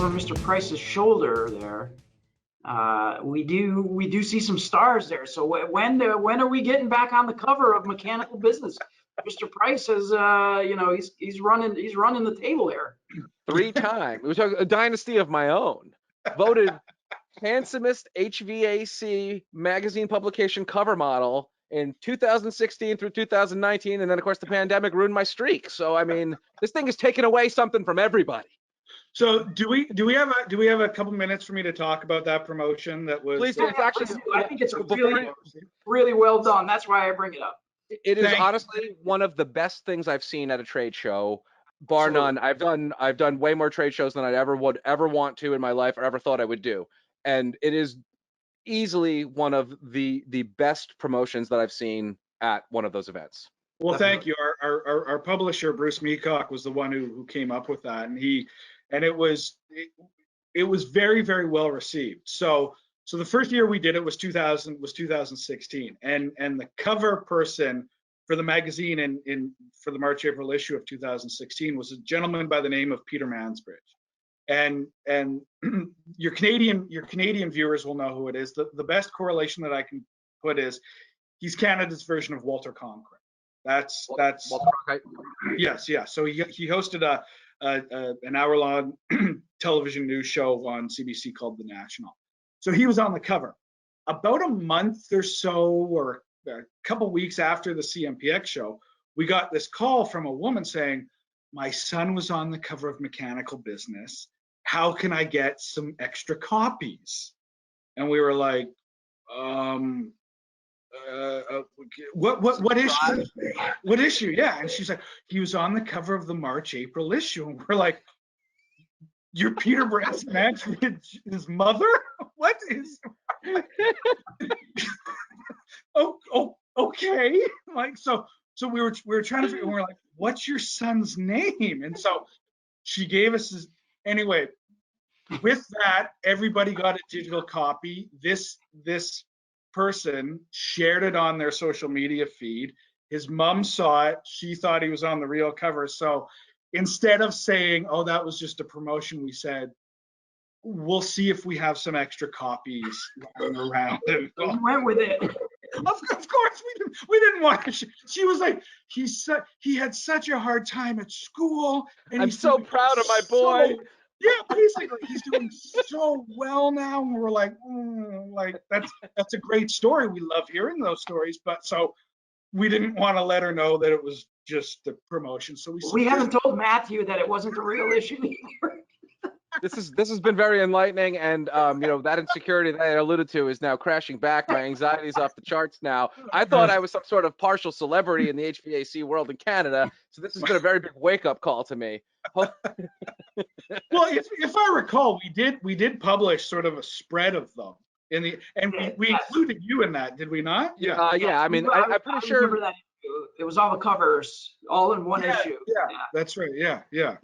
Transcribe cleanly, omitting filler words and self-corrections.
over Mr. Pryce's shoulder there, we do see some stars there. So when are we getting back on the cover of Mechanical Business? Mr. Pryce is, he's running the table here. 3 times. We took a dynasty of my own. Voted handsomest HVAC magazine publication cover model in 2016 through 2019, and then of course the pandemic ruined my streak. So I mean, this thing is taking away something from everybody. So do we have a couple minutes for me to talk about that promotion that was? Please do. It's actually, I think it's really well done. That's why I bring it up. It is honestly one of the best things I've seen at a trade show, bar none. I've done way more trade shows than I would ever want to in my life or ever thought I would do, and it is easily one of the best promotions that I've seen at one of those events. Well, thank you. Our publisher Bruce Meacock was the one who came up with that, and it was very, very well received. So the first year we did it was 2016, and the cover person for the magazine for the March-April issue of 2016 was a gentleman by the name of Peter Mansbridge. And your Canadian viewers will know who it is. The best correlation that I can put is he's Canada's version of Walter Cronkite. That's Walter Cronkite. Yes, yeah. So he hosted an hour-long television news show on CBC called The National. So he was on the cover. About a month or so, or a couple weeks after the CMPX show, we got this call from a woman saying, "My son was on the cover of Mechanical Business. How can I get some extra copies?" And we were like, what issue? What issue? Yeah. And she's like, "He was on the cover of the March-April issue." And we're like, "You're Peter Mansbridge's mother? What is?" Oh, okay. Like, so we were trying to figure. We're like, "What's your son's name?" And so she gave us this. Anyway, with that, everybody got a digital copy. This person shared it on their social media feed. His mom saw it. She thought he was on the real cover. So instead of saying, "Oh, that was just a promotion," we said, "We'll see if we have some extra copies lying around." And We went with it. Of course, we didn't want to. She was like, he had such a hard time at school, and I'm so proud of my boy. Yeah, basically, he's doing so well now, and we're like, that's a great story. We love hearing those stories, but so we didn't want to let her know that it was just a promotion. So we haven't told Matthew that it wasn't the real issue either. This has been very enlightening, and that insecurity that I alluded to is now crashing back. My anxiety's off the charts now. I thought I was some sort of partial celebrity in the HVAC world in Canada, so this has been a very big wake-up call to me. Well, if I recall, we did publish sort of a spread of them we included you in that, did we not? Yeah. Yeah. I mean, I'm pretty sure. Remember that it was all the covers, all in one issue. Yeah, that's right. Yeah. Yeah.